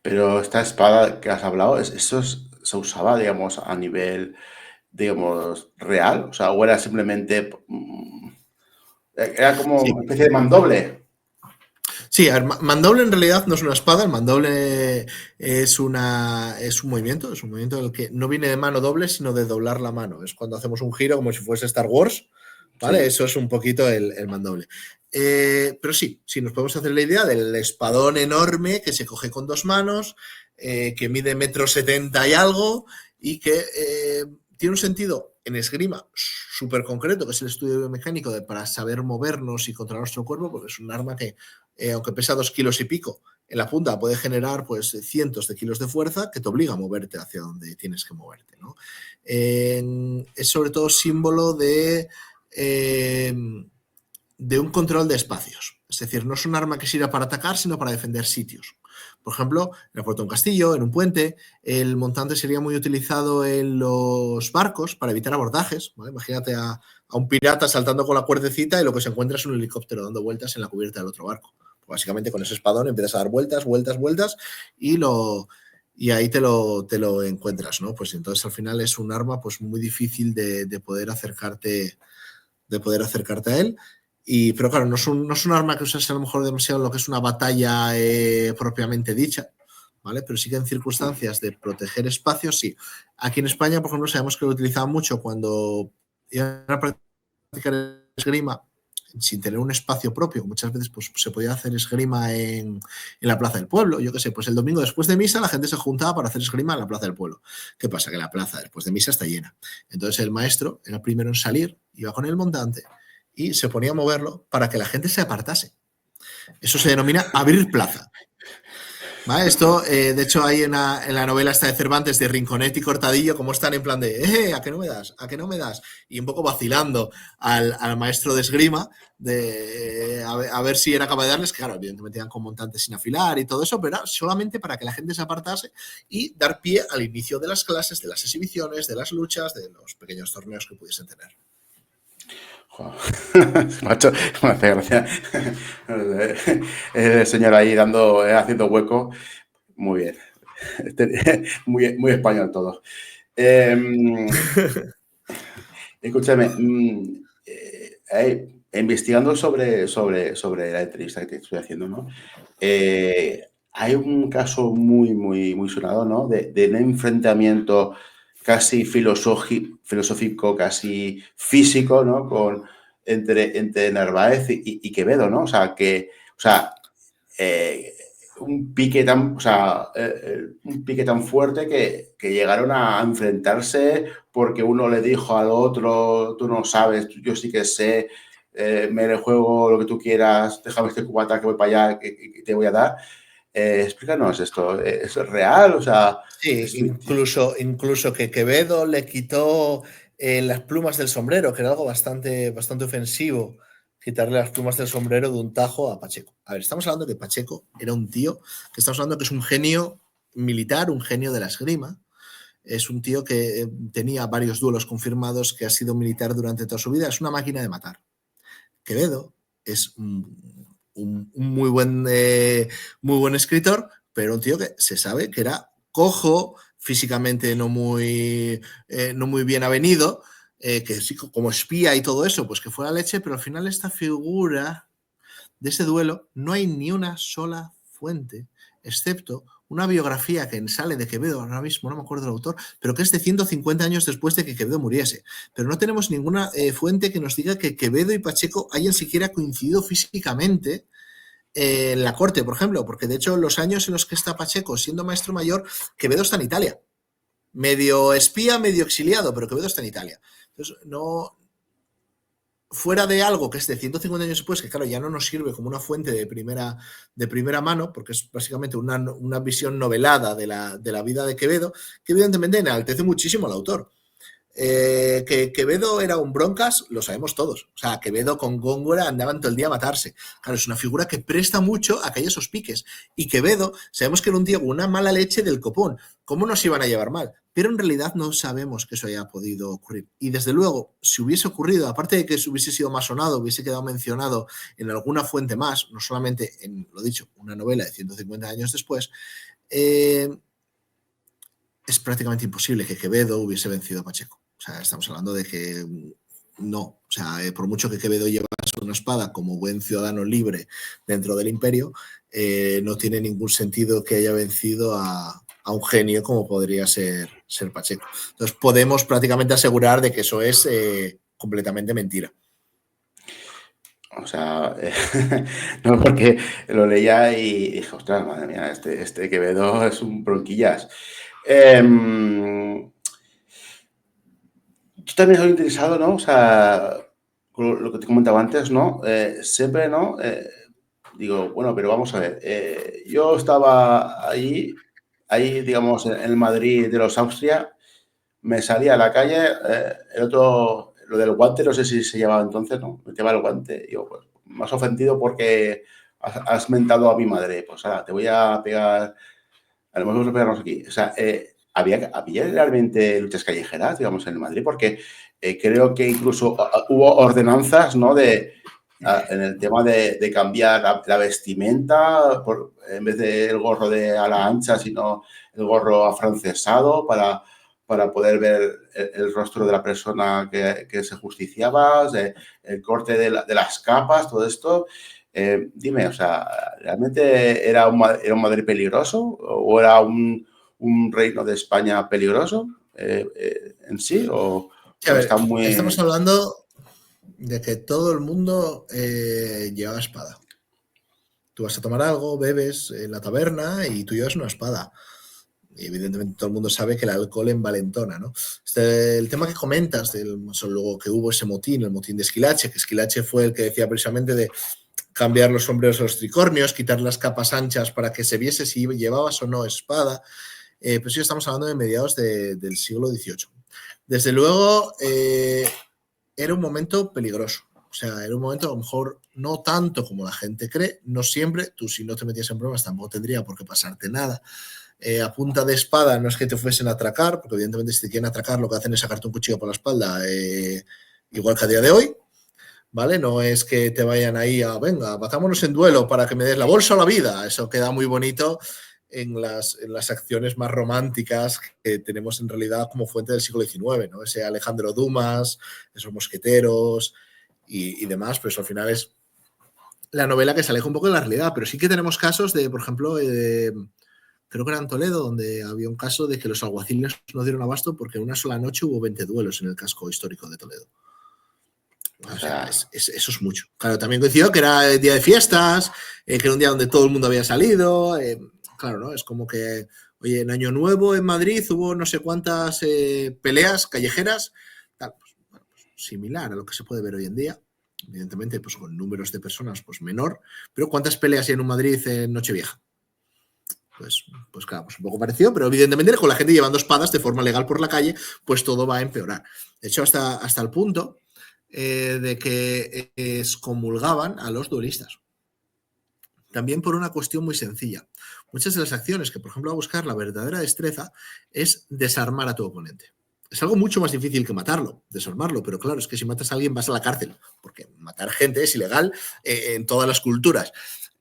Pero esta espada que has hablado, ¿se usaba, digamos, a nivel, digamos, real? O sea, ¿o era simplemente, era como Sí, una especie de mandoble? sí, a ver, mandoble en realidad no es una espada, el mandoble es un movimiento en el que no viene de mano doble, sino de doblar la mano. Es cuando hacemos un giro como si fuese Star Wars, ¿vale? Sí. Eso es un poquito el mandoble. Pero sí, sí, nos podemos hacer la idea del espadón enorme que se coge con dos manos, que mide 1,70 m y algo, y que tiene un sentido en esgrima súper concreto, que es el estudio biomecánico para saber movernos y controlar nuestro cuerpo, porque es un arma que aunque pesa 2 kilos y pico, en la punta puede generar pues cientos de kilos de fuerza que te obliga a moverte hacia donde tienes que moverte, ¿no? Es sobre todo símbolo eh, de un control de espacios. Es decir, no es un arma que sirva para atacar, sino para defender sitios. Por ejemplo, en la puerta de un castillo, en un puente, el montante sería muy utilizado en los barcos para evitar abordajes. ¿Vale? Imagínate a un pirata saltando con la cuerdecita y lo que se encuentra es un helicóptero dando vueltas en la cubierta del otro barco. Básicamente con ese espadón empiezas a dar vueltas, vueltas, vueltas y ahí te lo encuentras, ¿no? Pues entonces al final es un arma pues muy difícil de poder acercarte a él. Pero claro, no es un arma que usase a lo mejor demasiado en lo que es una batalla propiamente dicha, ¿vale? Pero sí que en circunstancias de proteger espacios, sí. Aquí en España, por ejemplo, sabemos que lo utilizaban mucho cuando iban a practicar esgrima sin tener un espacio propio. Muchas veces pues, se podía hacer esgrima en la plaza del pueblo. Yo qué sé, pues el domingo después de misa la gente se juntaba para hacer esgrima en la plaza del pueblo. ¿Qué pasa? Que la plaza después de misa está llena. Entonces el maestro era el primero en salir, iba con el montante y se ponía a moverlo para que la gente se apartase. Eso se denomina abrir plaza. ¿Vale? Esto, de hecho, hay en la novela esta de Cervantes de Rinconet y Cortadillo, como están en plan de, ¿a qué no me das? ¿A qué no me das? Y un poco vacilando al maestro de esgrima, a ver si era capaz de darles, que claro, evidentemente iban con montantes sin afilar y todo eso, pero era solamente para que la gente se apartase y dar pie al inicio de las clases, de las exhibiciones, de las luchas, de los pequeños torneos que pudiesen tener. Macho, me hace gracia. El señor ahí haciendo hueco. Muy bien. Muy, muy español todo. Eh, Escúchame, investigando sobre la entrevista que te estoy haciendo, ¿no? Hay un caso muy, muy, muy sonado, ¿no? De un enfrentamiento casi filosófico, casi físico, ¿no? Entre Narváez y Quevedo, ¿no? Eh, un pique tan fuerte que llegaron a enfrentarse porque uno le dijo al otro, tú no sabes, yo sí que sé, me le juego lo que tú quieras, déjame este cubata que voy para allá, que te voy a dar. Explícanos esto, ¿es real? O sea, Sí, es, incluso que Quevedo le quitó las plumas del sombrero, que era algo bastante, bastante ofensivo, quitarle las plumas del sombrero de un tajo a Pacheco. A ver, estamos hablando de que Pacheco era un tío, que estamos hablando que es un genio militar, un genio de la esgrima. Es un tío que tenía varios duelos confirmados, que ha sido militar durante toda su vida. Es una máquina de matar. Quevedo es un muy buen escritor, pero un tío que se sabe que era cojo, físicamente no muy bien avenido, que sí, como espía y todo eso, pues que fue la leche, pero al final esta figura de ese duelo no hay ni una sola fuente, excepto una biografía que sale de Quevedo, ahora mismo no me acuerdo del autor, pero que es de 150 años después de que Quevedo muriese. Pero no tenemos ninguna fuente que nos diga que Quevedo y Pacheco hayan siquiera coincidido físicamente en la corte, por ejemplo, porque de hecho los años en los que está Pacheco siendo maestro mayor, Quevedo está en Italia. Medio espía, medio exiliado, pero Quevedo está en Italia. Entonces, no, fuera de algo que es de 150 años después, que claro, ya no nos sirve como una fuente de primera mano, porque es básicamente una visión novelada de la vida de Quevedo, que evidentemente enaltece muchísimo al autor. Que Quevedo era un broncas, lo sabemos todos. O sea, Quevedo con Góngora andaban todo el día a matarse. Claro, es una figura que presta mucho a que haya esos piques. Y Quevedo, sabemos que era un tío con una mala leche del copón. ¿Cómo nos iban a llevar mal? Pero en realidad no sabemos que eso haya podido ocurrir. Y desde luego, si hubiese ocurrido, aparte de que hubiese sido más sonado, hubiese quedado mencionado en alguna fuente más, no solamente en, lo dicho, una novela de 150 años después, es prácticamente imposible que Quevedo hubiese vencido a Pacheco. O sea, estamos hablando de que no. O sea, por mucho que Quevedo llevase una espada como buen ciudadano libre dentro del imperio, no tiene ningún sentido que haya vencido a un genio como podría ser Pacheco. Entonces podemos prácticamente asegurar de que eso es completamente mentira. O sea, no, porque lo leía y dije, ostras, madre mía, este Quevedo es un bronquillas. Yo también soy interesado, ¿no? O sea, con lo que te comentaba antes, ¿no? Siempre, ¿no? Digo, bueno, pero vamos a ver. Yo estaba ahí, digamos, en el Madrid de los Austria, me salía a la calle, el otro, lo del guante, no sé si se llevaba entonces, ¿no? Me llevaba el guante. Digo, pues, me has ofendido porque has mentado a mi madre. Pues ahora, te voy a pegar, a lo mejor vamos a pegarnos aquí. O sea, ¿había realmente luchas callejeras, digamos, en el Madrid? Porque creo que incluso hubo ordenanzas, ¿no? En el tema de cambiar la vestimenta, en vez del gorro de ala ancha, sino el gorro afrancesado para poder ver el rostro de la persona que se justiciaba, el corte de las capas, todo esto. Dime, o sea, ¿realmente era un Madrid peligroso o era un reino de España peligroso en sí? ¿O A ver, está muy...? estamos hablando de que todo el mundo lleva espada. Tú vas a tomar algo, bebes en la taberna y tú llevas una espada. Y evidentemente todo el mundo sabe que el alcohol envalentona, ¿no? El tema que comentas, luego que hubo ese motín, el motín de Esquilache, que Esquilache fue el que decía precisamente de cambiar los sombreros a los tricornios, quitar las capas anchas para que se viese si llevabas o no espada. Pues sí, estamos hablando de mediados del siglo XVIII. Desde luego, era un momento peligroso. O sea, era un momento a lo mejor no tanto como la gente cree, no siempre, tú si no te metías en problemas tampoco tendría por qué pasarte nada. A punta de espada no es que te fuesen a atracar, porque evidentemente si te quieren atracar lo que hacen es sacarte un cuchillo por la espalda, igual que a día de hoy, ¿vale? No es que te vayan ahí a, venga, batámonos en duelo para que me des la bolsa o la vida. Eso queda muy bonito en las acciones más románticas que tenemos en realidad como fuente del siglo XIX, ¿no? Ese Alejandro Dumas, esos mosqueteros y demás, pues al final es la novela que se aleja un poco de la realidad, pero sí que tenemos casos de, por ejemplo, creo que era en Toledo, donde había un caso de que los alguaciles no dieron abasto porque en una sola noche hubo 20 duelos en el casco histórico de Toledo. O O sea, sea, eso es mucho. Claro, también coincidió que era el día de fiestas, que era un día donde todo el mundo había salido. Claro, ¿no? Es como que, oye, en Año Nuevo en Madrid hubo no sé cuántas peleas callejeras, tal, pues, bueno, pues, similar a lo que se puede ver hoy en día. Evidentemente, pues con números de personas pues menor, pero ¿cuántas peleas hay en un Madrid en Nochevieja? Pues claro, pues un poco parecido, pero evidentemente con la gente llevando espadas de forma legal por la calle, pues todo va a empeorar. De hecho, hasta el punto de que excomulgaban a los duelistas. También por una cuestión muy sencilla. Muchas de las acciones que, por ejemplo, a buscar la verdadera destreza es desarmar a tu oponente. Es algo mucho más difícil que matarlo, desarmarlo, pero claro, es que si matas a alguien vas a la cárcel, porque matar gente es ilegal en todas las culturas.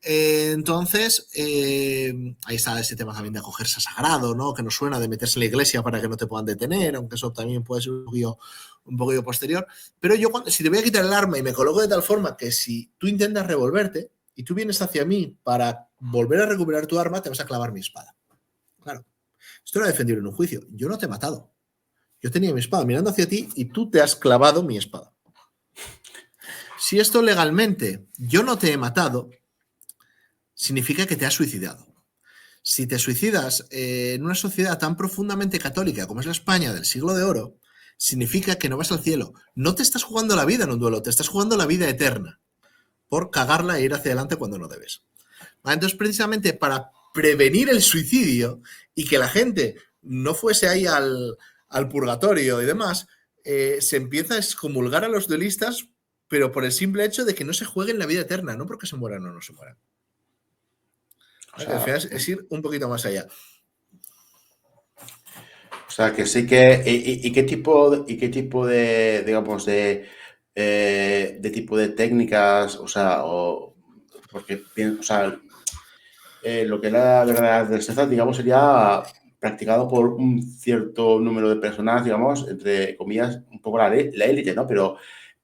Entonces, ahí está ese tema también de acogerse a sagrado, ¿no? Que nos suena de meterse en la iglesia para que no te puedan detener, aunque eso también puede ser un poquillo posterior. Pero yo, si te voy a quitar el arma y me coloco de tal forma que si tú intentas revolverte y tú vienes hacia mí para volver a recuperar tu arma, te vas a clavar mi espada. Claro, esto era defendible en un juicio. Yo no te he matado. Yo tenía mi espada mirando hacia ti y tú te has clavado mi espada. Si esto legalmente yo no te he matado, significa que te has suicidado. Si te suicidas en una sociedad tan profundamente católica como es la España del siglo de oro, significa que no vas al cielo. No te estás jugando la vida en un duelo, te estás jugando la vida eterna por cagarla e ir hacia adelante cuando no debes. Entonces, precisamente para prevenir el suicidio y que la gente no fuese ahí al purgatorio y demás, se empieza a excomulgar a los duelistas, pero por el simple hecho de que no se jueguen la vida eterna, no porque se mueran o no se mueran. o Que al sea, final es ir un poquito más allá. O sea, que sí que... ¿Y qué tipo de, digamos, de tipo de técnicas, o sea, porque, o sea, lo que era la verdadera destreza, digamos, sería practicado por un cierto número de personas, digamos, entre comillas, un poco la élite, ¿no? Pero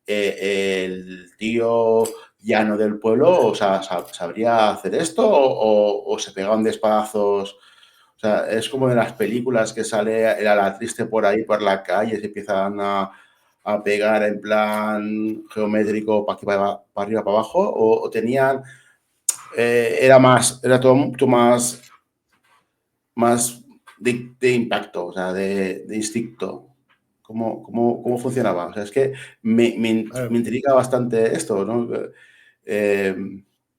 el tío llano del pueblo, o sea, ¿sabría hacer esto o se pegaban de espadazos? O sea, es como en las películas que sale el ala triste por ahí, por la calle, se empiezan a pegar en plan geométrico para aquí, para arriba, para abajo, o tenían, era todo mucho más de impacto, o sea, de instinto. ¿Cómo funcionaba? O sea, es que me intriga bastante esto, ¿no? Eh,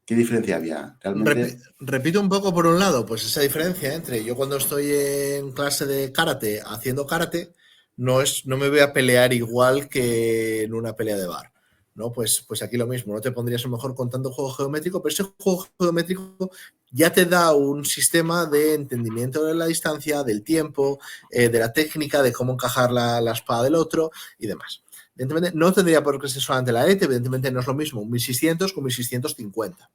¿Qué diferencia había? Realmente. Repito un poco por un lado, pues esa diferencia entre yo cuando estoy en clase de karate haciendo karate, no me voy a pelear igual que en una pelea de bar. ¿No? Pues aquí lo mismo, no te pondrías a lo mejor contando juego geométrico, pero ese juego geométrico ya te da un sistema de entendimiento de la distancia, del tiempo, de la técnica, de cómo encajar la espada del otro y demás. Evidentemente, no tendría por qué ser solamente la ETE, evidentemente no es lo mismo un 1600 con 1650.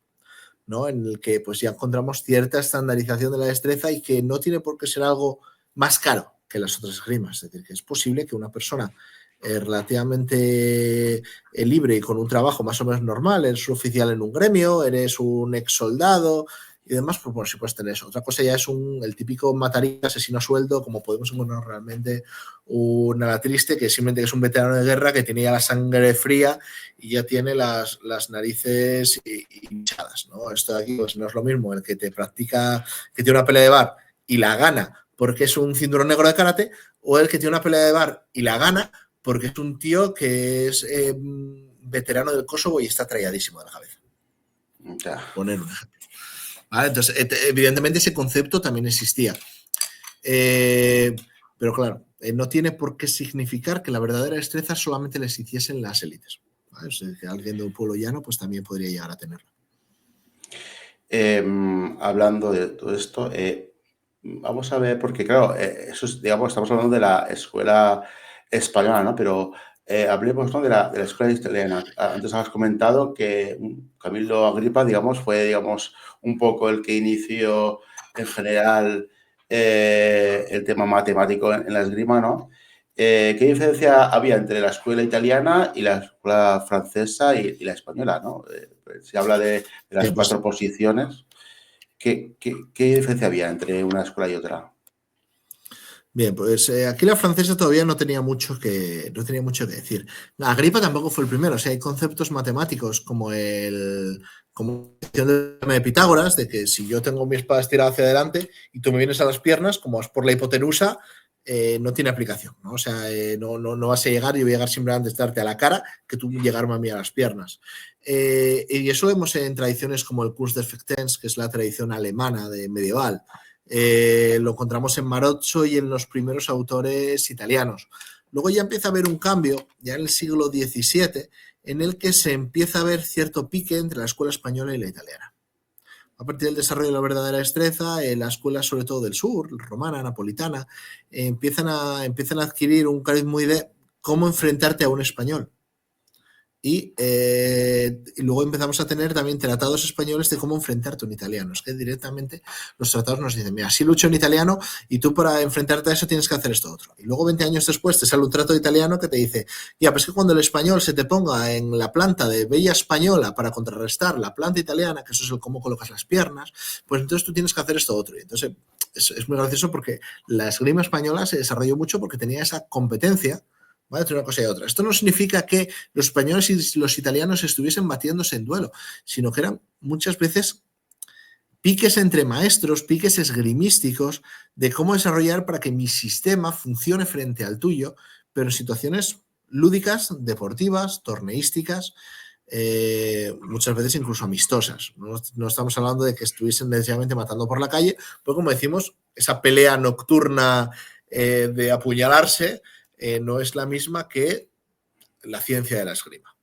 ¿No? En el que pues ya encontramos cierta estandarización de la destreza y que no tiene por qué ser algo más caro que las otras esgrimas. Es decir, que es posible que una persona relativamente libre y con un trabajo más o menos normal, eres un oficial en un gremio, eres un ex soldado y demás, pues bueno, si puedes tener eso. Otra cosa ya es el típico matarín asesino a sueldo, como podemos encontrar realmente un ala triste, que simplemente es un veterano de guerra que tenía la sangre fría y ya tiene las narices hinchadas, ¿no? Esto de aquí pues no es lo mismo el que te practica, que tiene una pelea de bar y la gana porque es un cinturón negro de karate, o el que tiene una pelea de bar y la gana porque es un tío que es veterano del Kosovo y está tralladísimo de la cabeza. Ya. Poner un ejemplo. ¿Vale? Entonces, evidentemente ese concepto también existía. Pero claro, no tiene por qué significar que la verdadera destreza solamente les hiciesen las élites. ¿Vale? O sea, que alguien de un pueblo llano pues también podría llegar a tenerlo. Hablando de todo esto, vamos a ver, porque claro, eso es, digamos, estamos hablando de la escuela española, ¿no? Pero hablemos, ¿no? de la escuela italiana. Antes has comentado que Camilo Agripa, digamos, fue, digamos, un poco el que inició en general el tema matemático en la esgrima, ¿no? ¿Qué diferencia había entre la escuela italiana y la escuela francesa y la española, ¿no? Pues se habla de las Bien, pues, cuatro posiciones. ¿Qué diferencia había entre una escuela y otra? bien, pues aquí la francesa todavía no tenía mucho que decir. La Agripa tampoco fue el primero. O sea, hay conceptos matemáticos como como de Pitágoras, de que si yo tengo mi espada estirada hacia adelante y tú me vienes a las piernas, como es por la hipotenusa, no tiene aplicación, ¿no? O sea, no vas a llegar, yo voy a llegar simplemente a darte a la cara que tú llegarme a mí a las piernas. Y eso lo vemos en tradiciones como el Kurs des Fechtens, que es la tradición alemana de medieval. Lo encontramos en Marozzo y en los primeros autores italianos. Luego ya empieza a haber un cambio, ya en el siglo XVII, en el que se empieza a ver cierto pique entre la escuela española y la italiana. A partir del desarrollo de la verdadera destreza, la escuela, sobre todo del sur, romana, napolitana, empiezan a adquirir un carisma de cómo enfrentarte a un español. Y luego empezamos a tener también tratados españoles de cómo enfrentarte a un italiano. Es que directamente los tratados nos dicen, mira, así lucho en italiano y tú para enfrentarte a eso tienes que hacer esto otro. Y luego 20 años después te sale un trato italiano que te dice, ya, pues que cuando el español se te ponga en la planta de bella española para contrarrestar la planta italiana, que eso es el cómo colocas las piernas, pues entonces tú tienes que hacer esto otro. Y entonces es muy gracioso porque la esgrima española se desarrolló mucho porque tenía esa competencia, ¿vale? Entre una cosa y otra. Esto no significa que los españoles y los italianos estuviesen batiéndose en duelo, sino que eran muchas veces piques entre maestros, piques esgrimísticos de cómo desarrollar para que mi sistema funcione frente al tuyo, pero en situaciones lúdicas, deportivas, torneísticas, muchas veces incluso amistosas. No estamos hablando de que estuviesen necesariamente matando por la calle, pues como decimos, esa pelea nocturna de apuñalarse no es la misma que la ciencia de la esgrima.